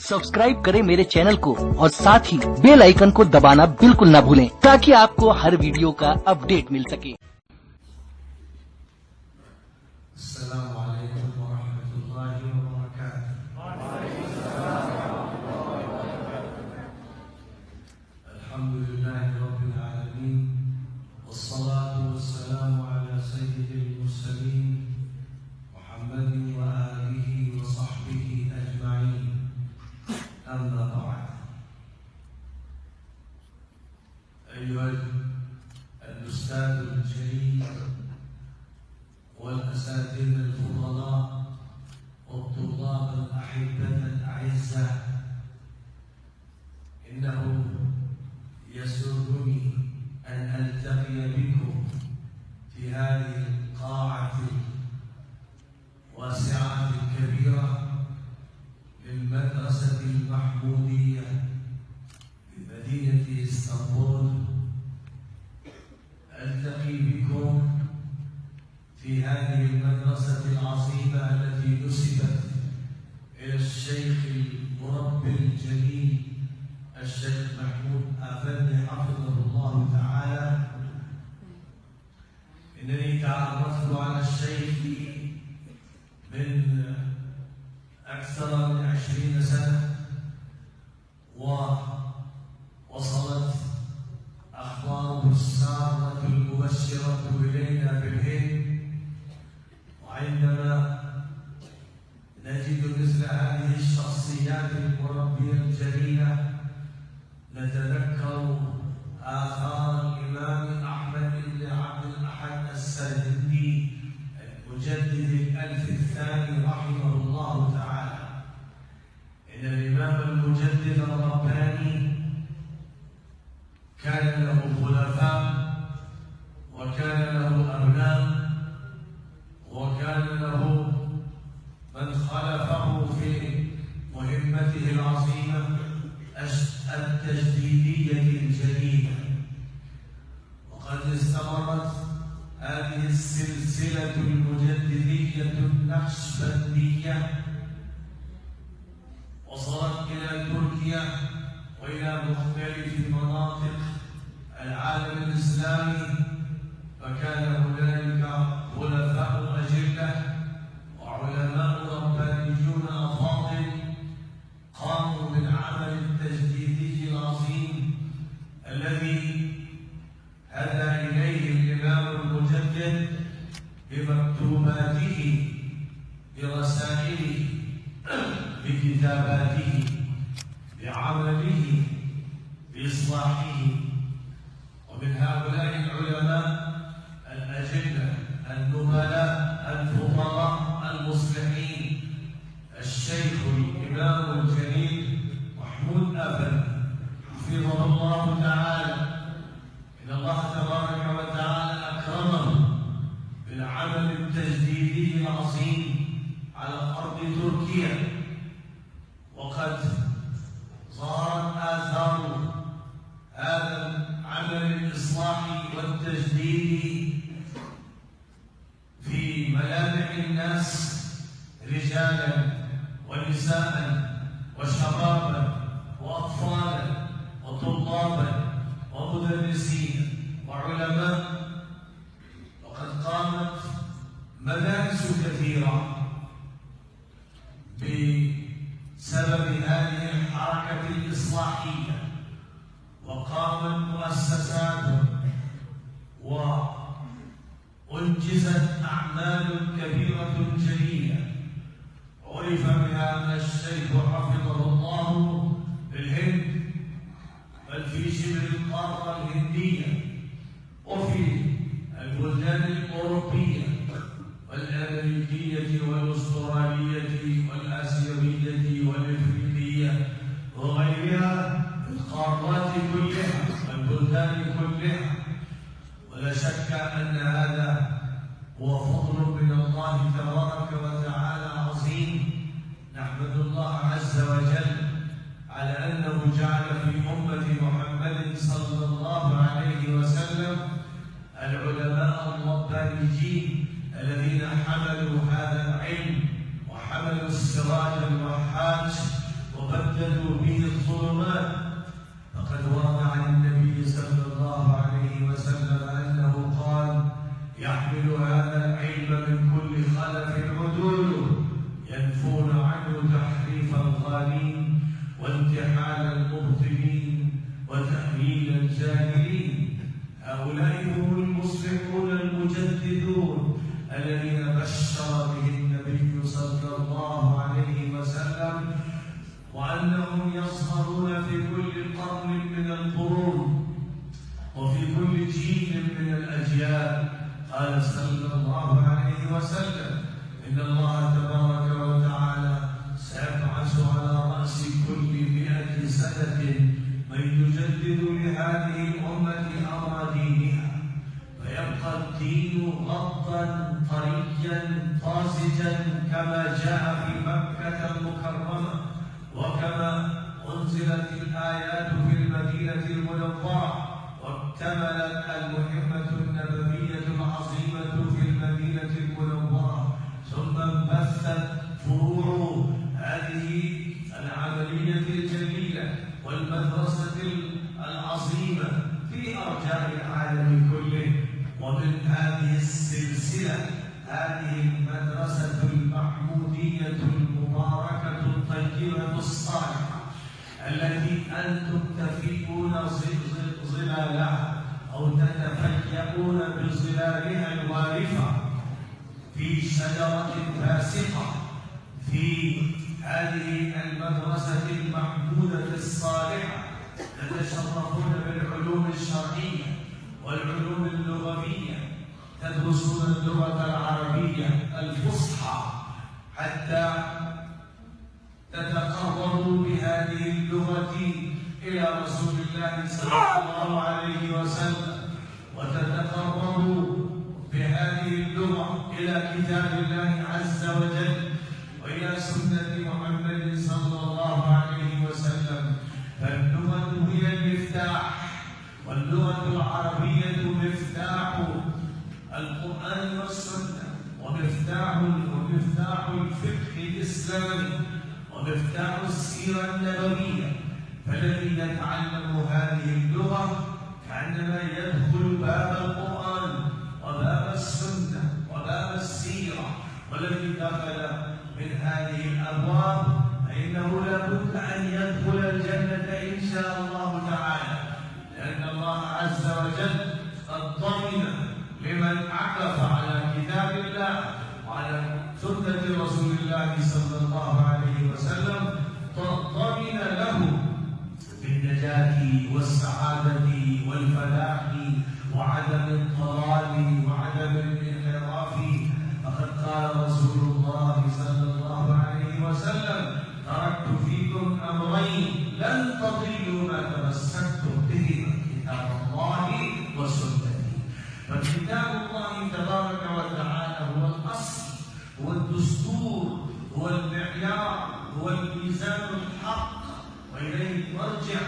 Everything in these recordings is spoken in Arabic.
सब्सक्राइब करें मेरे चैनल को और साथ ही बेल आइकन को दबाना बिल्कुल ना भूलें ताकि आपको हर वीडियो का अपडेट मिल सके। أيها الأستاذ الجليل والأساتذة الفضلاء والطلاب الأحبة الأعزاء، إنه يسرني أن ألتقي بكم في هذه القاعة الواسعة الكبيرة للمدرسة المحمودية بمدينة اسطنبول. ألتقي بكم في هذه المدرسة العظيمة التي نسبت إلى الشيخ المربي الجليل الشيخ محمود أفندي حفظه الله تعالى. إنني تعرفت على الشيخ من أكثر من 20 سنة، ووصلت أخباره السارة المبشرة إلينا بالهند، وعندما نجد مثل هذه الشخصيات المربية الجليلة نتذكر آثار الإمام أحمد بن عبد الأحد السرهندي المجدد الألف الثاني رحمه الله تعالى. إن الإمام المجدد الرباني كان له خلفاء وكان له أبناء وكان له من خلفه في مهمته العظيمة التجديدية الجديدة. وقد استمرت هذه السلسلة المجددية النقشبندية، وصلت إلى تركيا وإلى مختلف مناطق العالم الإسلامي، فكان هنالك خلفاء أجلة وعلماء ربانيون أفاضل قاموا بالعمل التجديدي العظيم الذي هدى إليه الإمام المجدد بمكتوباته برسائله بكتاباته بعمله بإصلاحه. ومن هؤلاء العلماء الأجلة النبلاء الفضلاء المصلحين الشيخ الإمام الجليل محمود أفندي حفظه الله تعالى. إن الله تبارك وتعالى أكرمه بالعمل التجديدي العظيم على أرض تركيا، وقد ظهرت آثار هذا العمل الإصلاحي والتجديدي في ملامح الناس، رجالا ونساء وشبابا وأطفالا وطلابا ومدرسين وعلماء. وقد قامت مدارس كثيرة بسبب هذه الحركة الإصلاحية، وقامت مؤسسات وأنجزت أعمال كبيرة جليلة عرف بها الشيخ حفظه الله بالهند، بل في شبه القارة الهندية وفي البلدان الأوروبية والأمريكية والأسترالية والآسيوية والإفريقية وغيرها في القارات كلها والبلدان كلها. ولا شك أن هذا هو فضل من الله تبارك وتعالى عظيم. نحمد الله عز وجل على أنه جعل في أمة محمد صلى الله عليه وسلم العلماء الربانيين الذين حملوا هذا العلم وحملوا السراج الوحاج وبدلوا تردد به الظلمات. فقد ورد عن النبي صلى الله عليه وسلم أنه قال: يحمل هذا العلم من كل خلف عدول ينفون عنه تحريف الغالين وانتحال المبطلين وتأويل الجاهلين. هؤلاء هم المصلحون المجددون الذين بشر به النبي صلى الله عليه وسلم، وأنهم يظهرون في كل قرن من القرون وفي كل جيل من الأجيال. قال صلى الله عليه وسلم: إن الله تبارك وتعالى سيبعث على رأس كل 100 سنة من يجدد لهذه الأمة أمر دينها، فيبقى الدين غضا طريا طازجا كما جاء في مكة المكرمة، وكما أنزلت الآيات في المدينة المنورة، واكتملت المهمة النبوية العظيمة في المدينة المنورة، ثم انبثت فروع هذه العملية الجليلة والمدرسة العظيمة في أرجاء العالم كله. ومن هذه السلسلة هذه المدرسة المحمودية المباركة الطيبة الصالحة التي أنتم تفيئون ظلالها أو تتفيئون بظلالها الوارفة في شجرة فاسقة. في هذه المدرسة المحمودة الصالحة تتشرفون بالعلوم الشرعية والعلوم اللغوية، تدرسون اللغة العربية الفصحى حتى تتقربوا بهذه اللغة إلى رسول الله صلى الله عليه وسلم، وتتقربوا بهذه اللغة إلى كتاب الله عز وجل وإلى سنة محمد صلى الله عليه وسلم. فاللغة هي المفتاح، واللغة العربية مفتاح القرآن والسنة، ومفتاح الفقه الإسلامي، ومفتاح السيرة النبوية. فالذي يتعلم هذه اللغة كأنما يدخل باب القرآن وباب السنة وباب السيرة، والذي دخل من هذه الأبواب فإنه لابد أن يدخل الجنة إن شاء الله تعالى، لأن الله عز وجل قد ضمن لمن عكف على كتاب الله وعلى سنة رسول الله صلى الله عليه وسلم، ضمن له بالنجاة والسعادة والفلاح وعدم الضلال وعدم الانحراف. فقد قال رسول الله صلى الله عليه وسلم: تركت فيكم أمرين لن تضلوا ما تمسكتم بهما، كتاب الله وسنتي. فكتاب الله تبارك وتعالى هو الأصل، هو الدستور، هو المعيار، هو الميزان الحق وإليه المرجع.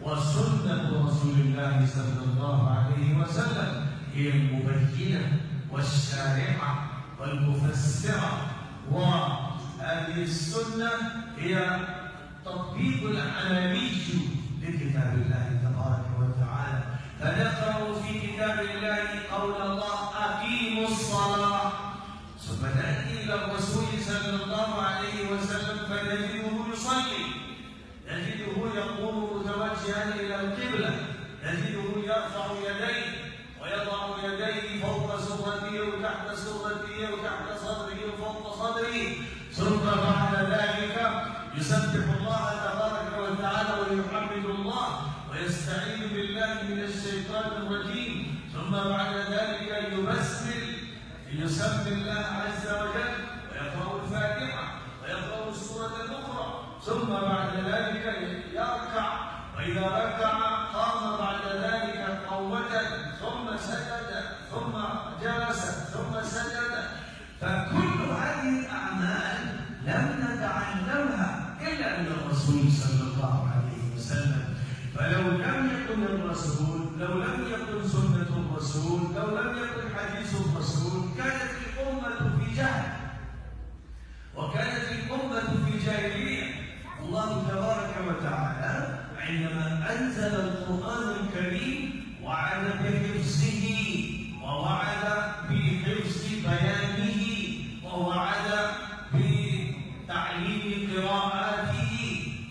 وسنة رسول الله صلى الله عليه وسلم هي المبينة والشارعة والمفسرة. وهذه السنة هي تطبيق العملي لكتاب الله تبارك وتعالى. فنقرأ في كتاب الله قول الله: أقيموا الصلاة، ثم نأتي إلى الرسول صلى الله عليه وسلم فنجده يصلي، نجده يقوم متوجها إلى القبلة، نجده يرفع يديه ويضع يديه فوق سرته وتحت سرته وتحت صدره وفوق صدره، ثم بعد ذلك يسبح الله تبارك وتعالى ويحمد الله ويستعيذ بالله من الشيطان الرجيم، ثم بعد ذلك يسمي الله عز وجل ويقرأ الفاتحة ويقرأ السورة الأخرى، ثم بعد ذلك يركع، وإذا ركع قام بعد ذلك قومة، ثم سجد، ثم جلس، ثم سجد. فكل هذه الأعمال لم نتعلمها إلا من الرسول صلى الله عليه وسلم. فلو لم يكن الرسول، لو لم يكن سنة الرسول، لو لم يكن حديث الرسول، كانت الأمة في جهل وكانت الأمة في جاهلية. الله تبارك حينما أنزل القرآن الكريم وعد بحفظه، ووعد بحفظ بيانه، ووعد بتعليم قراءاته.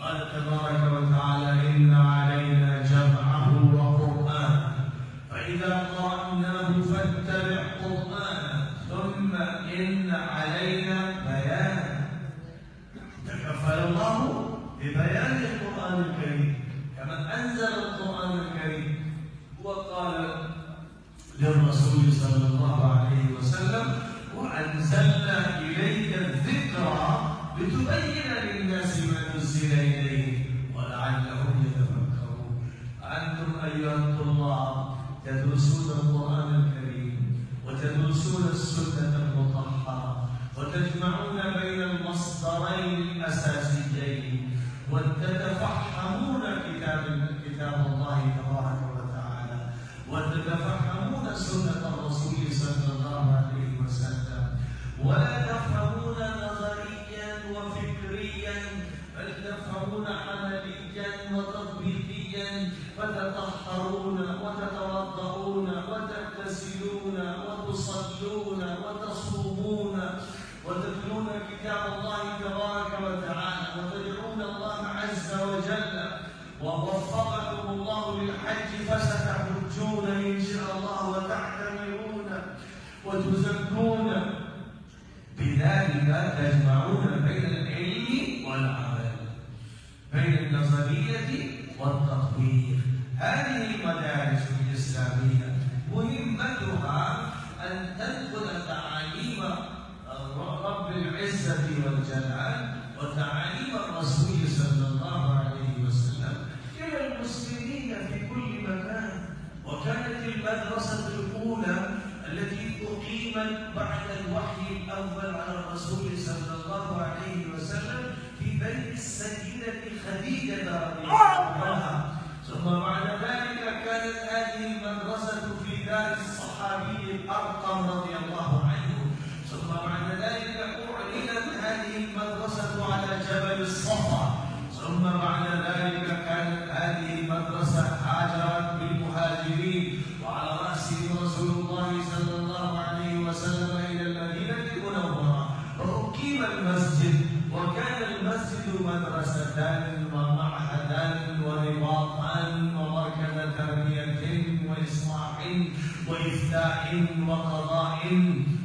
قال تبارك وتعالى: إن علينا جمعه وقرآنه فإذا قرأناه فاتبع قرآنه ثم إن علينا بيانه. تكفل الله ببيان القرآن الكريم كما أنزل القرآن الكريم، وقال للرسول صلى الله عليه وسلم: وأنزلنا إليك الذكرى لتبين للناس ما نزل إليه ولعلهم يتفكرون. أنتم أيها الطلاب تدرسون القرآن الكريم وتدرسون السنة المطهرة وتجمعون بين المصدرين الأساسيين وتتفهمون كتاب الله تبارك وتعالى وتتفهمون سنة الرسول صلى الله عليه وسلم، ولا تفهمون نظريا وفكريا بل تفهمون عمليا وتطبيقيا، فتطهرون وتتوضؤون وتغتسلون وتصلون وتصومون وتتلون كتاب الله تبارك وتعالى وتدعون الله عز وجل. ووفقكم الله للحج فستحجون إن شاء الله وتعتمرون وتزكون. بذلك تجمعون بين العلم والعمل، بين النظرية والتطبيق. هذه المدارس الإسلامية مهمتها أن تنقل تعاليم رب العزة والجلال وتعاليم الرسول صلى الله عليه وسلم إلى المسلمين في كل مكان. وكانت المدرسة الأولى التي أقيمت بعد الوحي الأول على الرسول صلى الله عليه وسلم في بيت السيدة خديجة رضي الله عنها، ثم بعد ذلك كانت هذه المدرسة في دار الصحابي الأرقم رضي الله عنه، ثم بعد ذلك أعلنت هذه المدرسة على جبل الصفا، ثم بعد ذلك كانت هذه المدرسة هاجرت بالمهاجرين وعلى رأسهم رسول الله صلى الله عليه وسلم إلى المدينة المنورة، وأقيم المسجد، وكان المسجد مدرستان ومعهدان ورباطا ومركز تربية وإصلاح وإفتاء وقضاء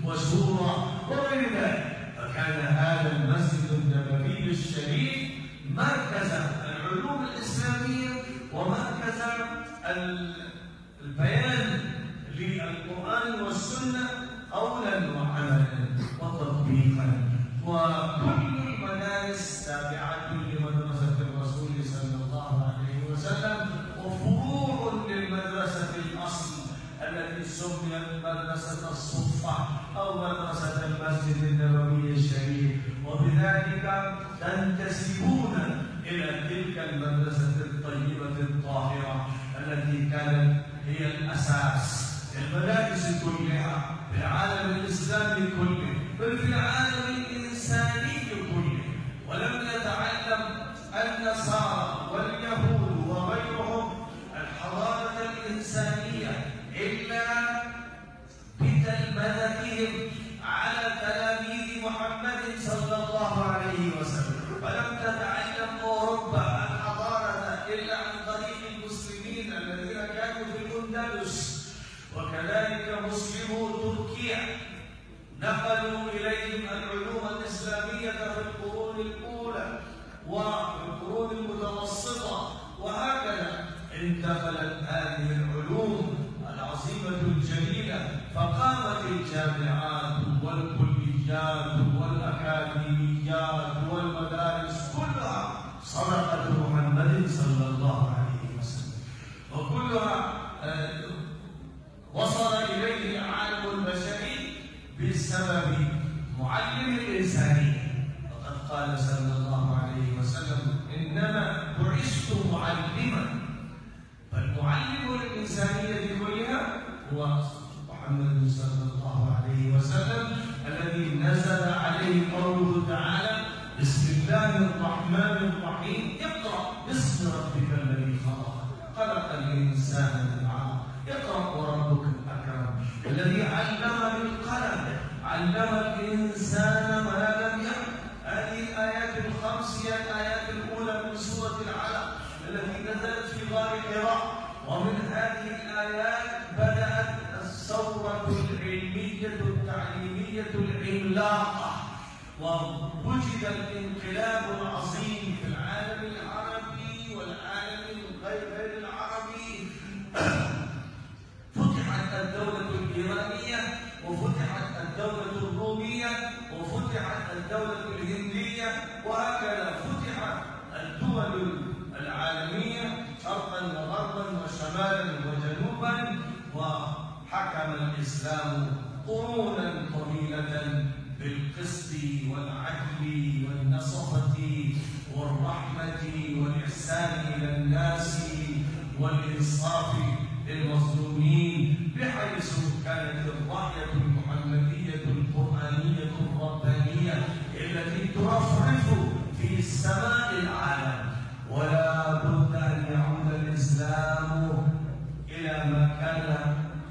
وشورى وغير ذلك. فكان هذا المسجد النبوي الشريف مركز العلوم الإسلامية ومركز البيان للقرآن والسنة قولا وعملا وتطبيقا. وكل المدارس تابعة لمدرسة الرسول صلى الله عليه وسلم وفروع للمدرسة الأصل التي سميت مدرسة الصفة أو مدرسة المسجد النبوي الشريف، وبذلك تنتسبون إلى تلك المدرسة الطيبة الطاهرة التي كانت هي الأساس المدارس كلها في العالم الإسلامي كله بل في العالم الإنساني كله. ولم يتعلم النصارى واليهود وغيرهم الحضارة الإنسانية إلا بتلمذتهم على تلاميذ محمد صلى الله عليه وسلم، ولم تتعلم أوروبا الحضارة إلا عن طريق المسلمين الذين كانوا في الأندلس، وكذلك مسلمو تركيا نقلوا إليهم العلوم الإسلامية في القرون الأولى وفي القرون المتوسطة، وهكذا انتقلت هذه العلوم العظيمة الجليلة، فقامت الجامعات والكليات والأكاديميات والمدارس كلها صدقة محمد صلى الله عليه وسلم، وكلها وصل إليه العالم البشري بسبب معلم الإنسانية. وقد قال صلى الله عليه وسلم: إنما بعثت معلما. فالمعلم للإنسانية كلها هو محمد صلى الله عليه وسلم الذي نزل عليه قوله تعالى: بسم الله الرحمن الرحيم، اقرأ باسم ربك الذي الإنسان من علق. اقرأ وربك الأكرم الذي علم بالقلم علم الإنسان ما لم يعلم. هذه الآيات الخمس هي الآيات الأولى من سورة العلق التي نزلت في غار حراء. ومن هذه الآيات بدأت الثورة العلمية التعليمية العملاقة، ووجد الانقلاب العظيم في العالم العربي والعالم غير العربي. فتحت الدولة الإيرانية، وفتحت الدولة الرومية، وفتحت الدولة الهندية، وهكذا فتحت الدول العالمية شرقا وغربا وشمالا وجنوبا. وحكم الإسلام قرونا طويلة بالقسط والعدل والنصفة والرحمة والإحسان إلى الناس والإنصاف للمظلومين، بحيث كانت الراية المحمدية القرآنية الربانية التي ترفرف في سماء العالم. ولا بد أن يعود الإسلام إلى ما كان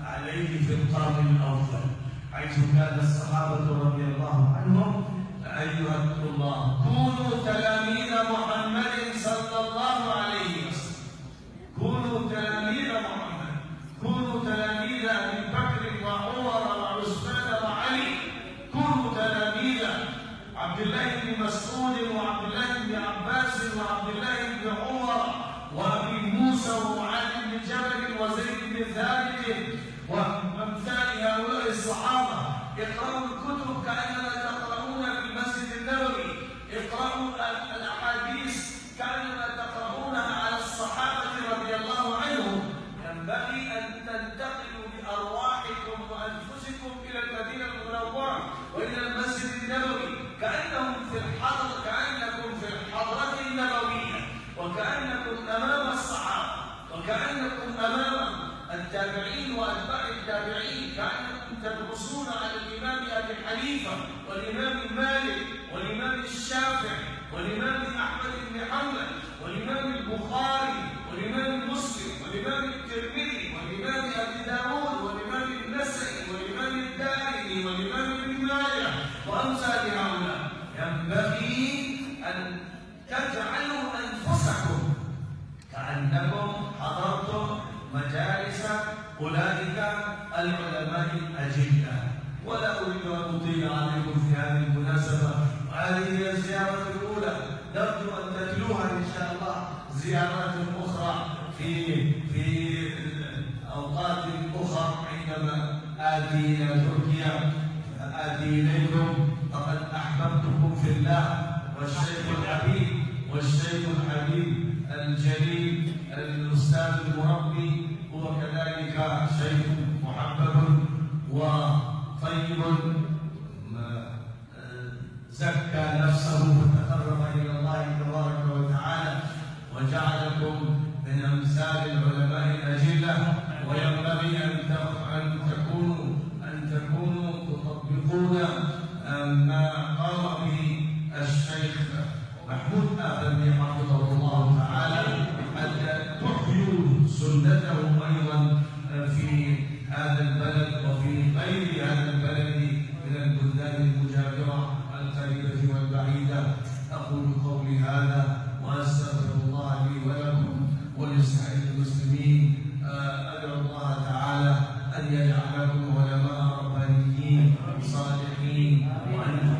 عليه في القرن الأول، حيث كان الصحابة رضي الله عنهم: أيها الطلاب كونوا تلاميذ محمد صلى الله عليه وسلم، كونوا تلاميذ محمد، كونوا تلاميذ أبي بكر وعمر وعثمان وعلي، كونوا تلاميذ عبد الله بن مسعود وعبد الله بن عباس وعبد الله بن عمر وأبي موسى ومعاذ بن جبل وزيد بن ثابت وأمثال هؤلاء الصحابة. اقرأوا الكتب كأنما تقرؤون في المسجد النبوي، اقرأوا الأحاديث كأنما تقرؤونها على الصحابة رضي الله عنهم. ينبغي أن تنتقلوا بأرواحكم وأنفسكم إلى المدينة المنورة وإلى المسجد النبوي كأنكم في الحضرة النبوية، وكأنكم أمام الصحابة، وكأنكم أمام التابعين وأتباع التابعين، كأنكم تدرسون على الإمام أبي حنيفة والإمام مالك والإمام الشافعي والإمام أحمد بن حنبل والإمام البخاري والإمام مسلم والإمام الترمذي والإمام أبي داود والإمام النسائي والإمام الدارمي والإمام ابن ماجه وأمثال هؤلاء. ينبغي أن تجعلوا أنفسكم كأنكم حضرتم مجالس أولئك العلماء الأجلة. ولا أريد أن أطيل عليكم في هذه المناسبة، وهذه هي الزيارة الأولى، نرجو أن تتلوها إن شاء الله زيارات أخرى في أوقات أخرى عندما آتي إلى تركيا آتي إليكم. فقد أحببتكم في الله، والشيخ الحبيب الجليل الأستاذ المربي هو كذلك شيخ محبب وطيب زكى نفسه وتقرب إلى الله تبارك وتعالى وجعلكم من أمثال العلماء الأجلة. وينبغي أن تكونوا تطبقون ما قام به الشيخ محمود آدمي حفظه الله تعالى، حتى تحيوا سنته أيضا في هذا البلد وفي غير هذا البلد من البلدان المجاورة القريبة والبعيدة. أقول قولي هذا وأستغفر الله لي ولكم ولسائر المسلمين. أدعو الله تعالى أن يجعلكم علماء ربانيين صالحين، وأن